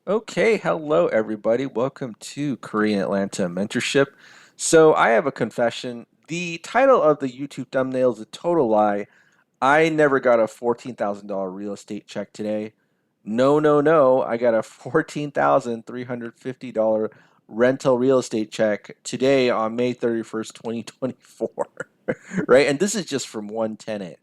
Okay, hello everybody. Welcome to Korean Atlanta Mentorship. So, I have a confession. The title of the YouTube thumbnail is a total lie. I never got a $14,000 real estate check today. No, no, no. I got a $14,350 rental real estate check today on May 31st, 2024. Right? And this is just from one tenant.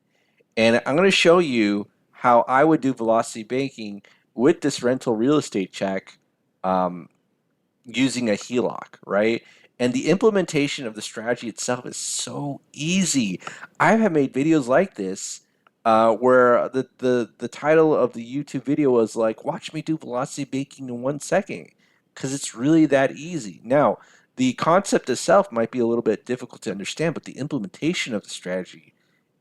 And I'm going to show you how I would do velocity banking with this rental real estate check um, using a HELOC, right? And the implementation of the strategy itself is so easy. I have made videos like this where the title of the YouTube video was like, watch me do velocity banking in 1 second, because it's really that easy. Now, the concept itself might be a little bit difficult to understand, but the implementation of the strategy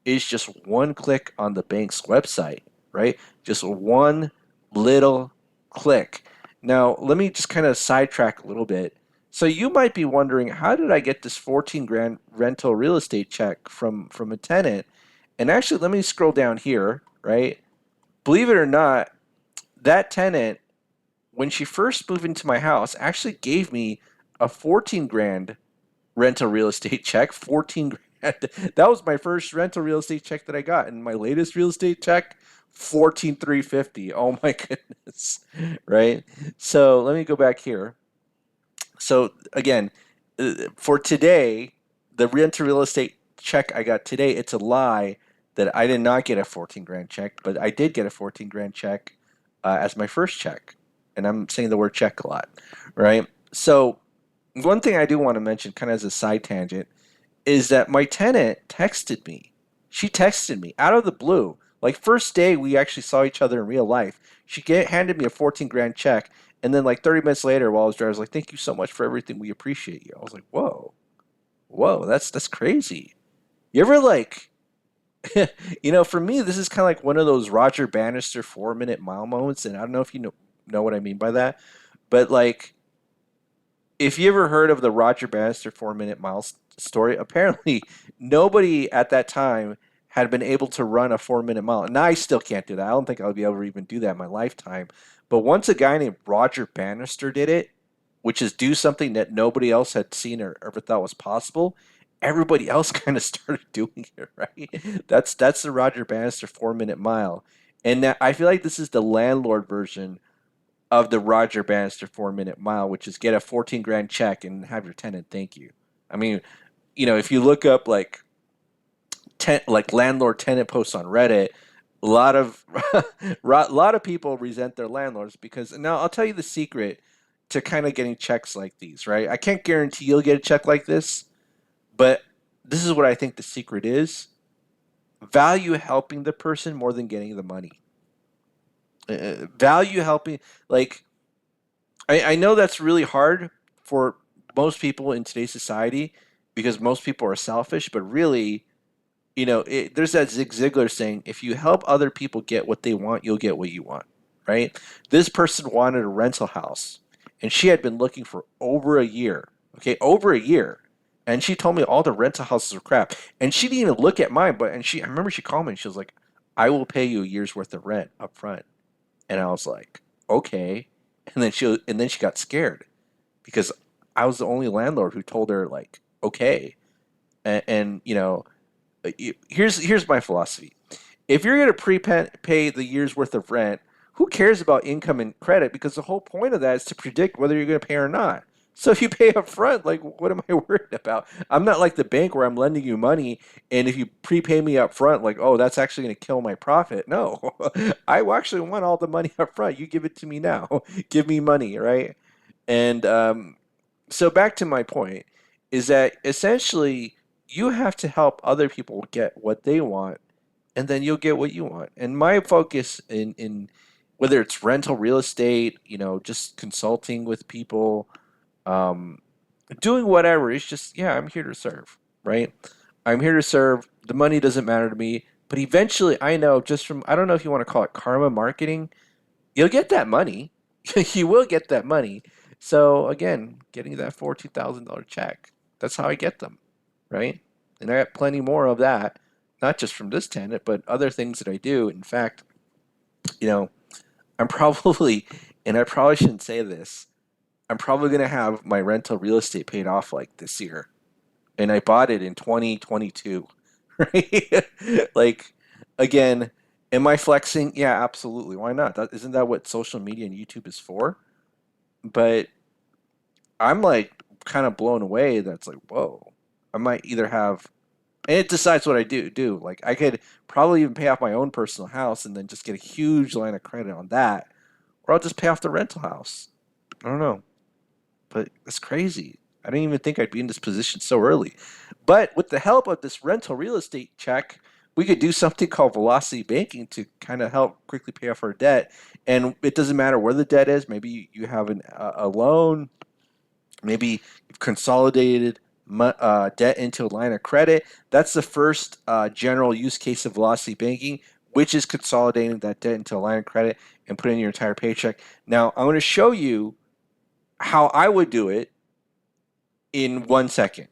is just one click on the bank's website, right? Just one little click. Now, let me just kind of sidetrack a little bit. So you might be wondering, how did I get this 14 grand rental real estate check from a tenant? And actually, let me scroll down here, right? Believe it or not, that tenant, when she first moved into my house, actually gave me a 14 grand rental real estate check, 14 grand. That was my first rental real estate check that I got. And my latest real estate check, 14,350. Oh my goodness. Right? So let me go back here. So again, for today, the rental real estate check I got today, it's a lie that I did not get a 14 grand check, but I did get a 14 grand check as my first check. And I'm saying the word check a lot, right? So one thing I do want to mention, kind of as a side tangent, is that my tenant texted me. She texted me out of the blue. Like, first day we actually saw each other in real life. Handed me a 14 grand check, and then like 30 minutes later, while I was driving, I was like, "Thank you so much for everything. We appreciate you." I was like, "Whoa, whoa, that's crazy." You ever like, for me, this is kind of like one of those Roger Bannister 4 minute mile moments, and I don't know if you know what I mean by that, but like if you ever heard of the Roger Bannister 4 minute miles story, apparently nobody at that time had been able to run a 4 minute mile. And I still can't do that. I don't think I'll be able to even do that in my lifetime. But once a guy named Roger Bannister did it, which is do something that nobody else had seen or ever thought was possible, everybody else kind of started doing it, right? That's the Roger Bannister 4 minute mile. And I feel like this is the landlord version of the Roger Bannister 4 minute mile, which is get a 14 grand check and have your tenant thank you. I mean, if you look up like like landlord tenant posts on Reddit, a lot of a lot of people resent their landlords because now I'll tell you the secret to kind of getting checks like these, right? I can't guarantee you'll get a check like this, but this is what I think the secret is. Value helping the person more than getting the money. Value helping, like, I know that's really hard for most people in today's society because most people are selfish, but really, there's that Zig Ziglar saying, if you help other people get what they want, you'll get what you want, right? This person wanted a rental house and she had been looking for over a year, okay, over a year. And she told me all the rental houses are crap. And she didn't even look at mine, but, I remember she called me and she was like, I will pay you a year's worth of rent up front. And I was like, okay. And then she got scared because I was the only landlord who told her like, okay. Here's my philosophy. If you're going to prepay the year's worth of rent, who cares about income and credit? Because the whole point of that is to predict whether you're going to pay or not. So if you pay up front, like, what am I worried about? I'm not like the bank where I'm lending you money, and if you prepay me up front, like, oh, that's actually going to kill my profit. No, I actually want all the money up front. You give it to me now. Give me money, right? And so back to my point is that essentially you have to help other people get what they want, and then you'll get what you want. And my focus in whether it's rental real estate, just consulting with people, um, doing whatever, it's just, yeah, I'm here to serve, right? I'm here to serve. The money doesn't matter to me, but eventually I know just from, I don't know if you want to call it karma marketing, you'll get that money. You will get that money. So again, getting that $14,000 check, that's how I get them, right? And I got plenty more of that, not just from this tenant, but other things that I do. In fact, you know, I'm probably and I probably shouldn't say this. I'm probably going to have my rental real estate paid off like this year. And I bought it in 2022. Right? Like, again, am I flexing? Yeah, absolutely. Why not? Isn't that what social media and YouTube is for? But I'm like kind of blown away that's like, whoa. I might either have, and it decides what I do. Like I could probably even pay off my own personal house and then just get a huge line of credit on that, or I'll just pay off the rental house. I don't know, but it's crazy. I didn't even think I'd be in this position so early. But with the help of this rental real estate check, we could do something called velocity banking to kind of help quickly pay off our debt. And it doesn't matter where the debt is. Maybe you have a loan. Maybe you've consolidated debt into a line of credit. That's the first general use case of velocity banking, which is consolidating that debt into a line of credit and putting in your entire paycheck. Now, I'm going to show you how I would do it in 1 second.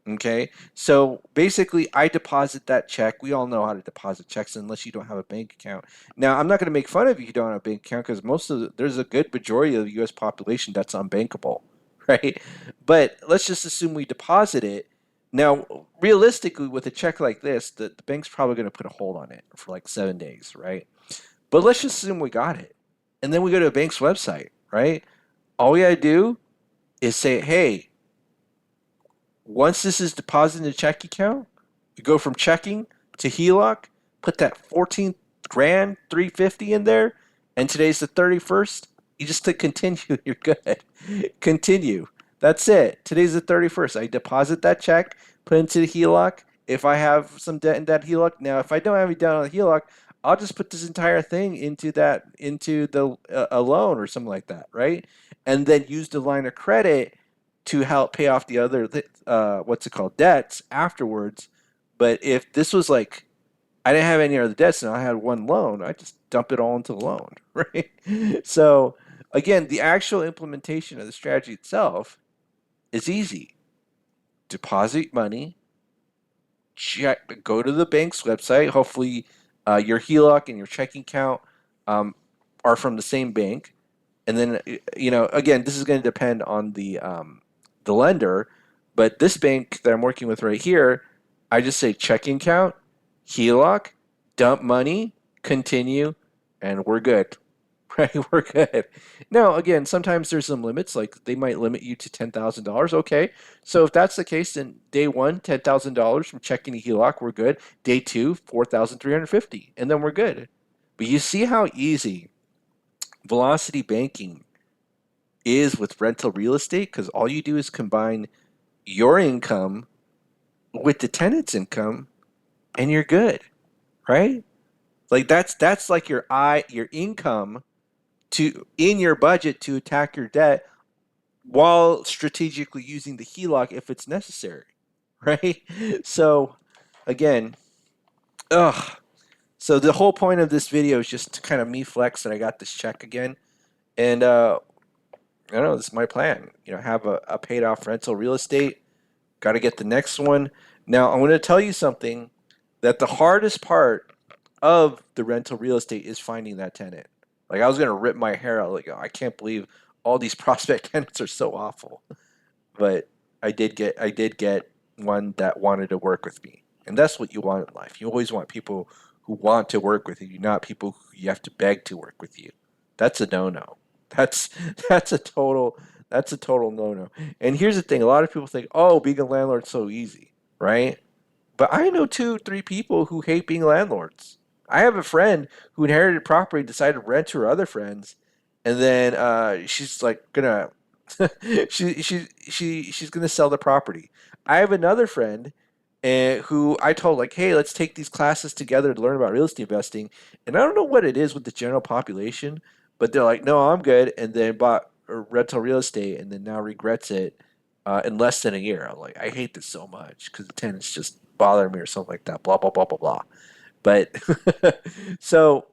Okay. So basically, I deposit that check. We all know how to deposit checks unless you don't have a bank account. Now, I'm not going to make fun of you if you don't have a bank account because there's a good majority of the US population that's unbankable, right? But let's just assume we deposit it. Now, realistically, with a check like this, the bank's probably going to put a hold on it for like 7 days, right? But let's just assume we got it. And then we go to a bank's website, right? All we got to do is say, hey, once this is deposited in a checking account, you go from checking to HELOC, put that 14 grand 350 in there, and today's the 31st. You just click continue, you're good. Continue. That's it. Today's the 31st. I deposit that check, put it into the HELOC. If I have some debt in that HELOC, now if I don't have any debt on the HELOC, I'll just put this entire thing into the a loan or something like that, right? And then use the line of credit to help pay off the other what's it called, debts afterwards. But if this was like I didn't have any other debts and I had one loan, I just dump it all into the loan, right? So again, the actual implementation of the strategy itself is easy. Deposit money, check, go to the bank's website. Hopefully, your HELOC and your checking account um, are from the same bank. And then, again, this is going to depend on the lender. But this bank that I'm working with right here, I just say checking account, HELOC, dump money, continue, and we're good. Right, we're good. Now, again, sometimes there's some limits, like they might limit you to $10,000. Okay, so if that's the case, then day one, $10,000 from checking to HELOC, we're good. Day two, 4,350, and then we're good. But you see how easy velocity banking is with rental real estate because all you do is combine your income with the tenant's income, and you're good, right? Like that's like your income to in your budget to attack your debt while strategically using the HELOC if it's necessary, right? So again, ugh. So the whole point of this video is just to kind of me flex that I got this check again, and I don't know, this is my plan. Have a paid off rental real estate. Got to get the next one. Now I'm going to tell you something that the hardest part of the rental real estate is finding that tenant. Like I was gonna rip my hair out. Like I can't believe all these prospect tenants are so awful. But I did get one that wanted to work with me, and that's what you want in life. You always want people who want to work with you, not people who you have to beg to work with you. That's a no-no. That's that's a total that's a total no-no. And here's the thing: a lot of people think, "Oh, being a landlord's so easy," right? But I know two, three people who hate being landlords. I have a friend who inherited property, decided to rent to her other friends, and then she's like gonna she's gonna sell the property. I have another friend who I told like, hey, let's take these classes together to learn about real estate investing. And I don't know what it is with the general population, but they're like, no, I'm good, and then bought rental real estate, and then now regrets it in less than a year. I'm like, I hate this so much because the tenants just bother me or something like that. Blah blah blah blah blah. But so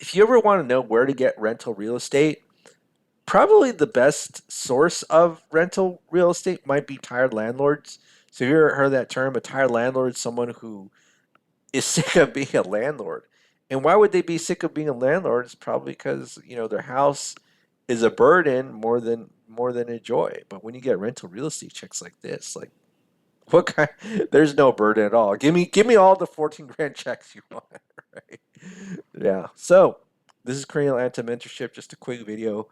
if you ever want to know where to get rental real estate, probably the best source of rental real estate might be tired landlords. So have you ever heard that term? A tired landlord is someone who is sick of being a landlord. And why would they be sick of being a landlord? It's probably because, their house is a burden more than a joy. But when you get rental real estate checks like this, like what kind? There's no burden at all. Give me all the 14 grand checks you want, right? Yeah. So this is Cranial Anti Mentorship. Just a quick video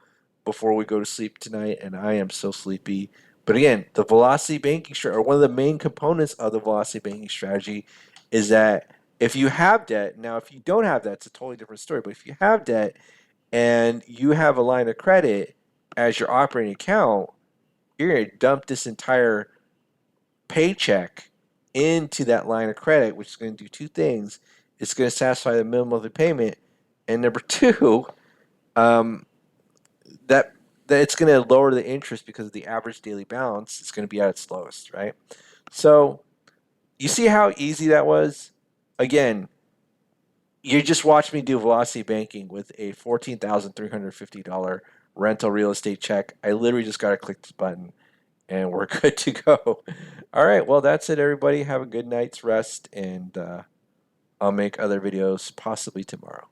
before we go to sleep tonight, and I am so sleepy. But again, the velocity banking strategy, or one of the main components of the velocity banking strategy, is that if you have debt, now if you don't have that, it's a totally different story. But if you have debt and you have a line of credit as your operating account, you're going to dump this entire paycheck into that line of credit, which is going to do two things. It's going to satisfy the minimum monthly payment, and number two, um, that that it's going to lower the interest because the average daily balance is going to be at its lowest, right? So you see how easy that was. Again, you just watched me do velocity banking with a $14,350 rental real estate check. I literally just got to click this button and we're good to go. All right, well, that's it, everybody. Have a good night's rest, and I'll make other videos possibly tomorrow.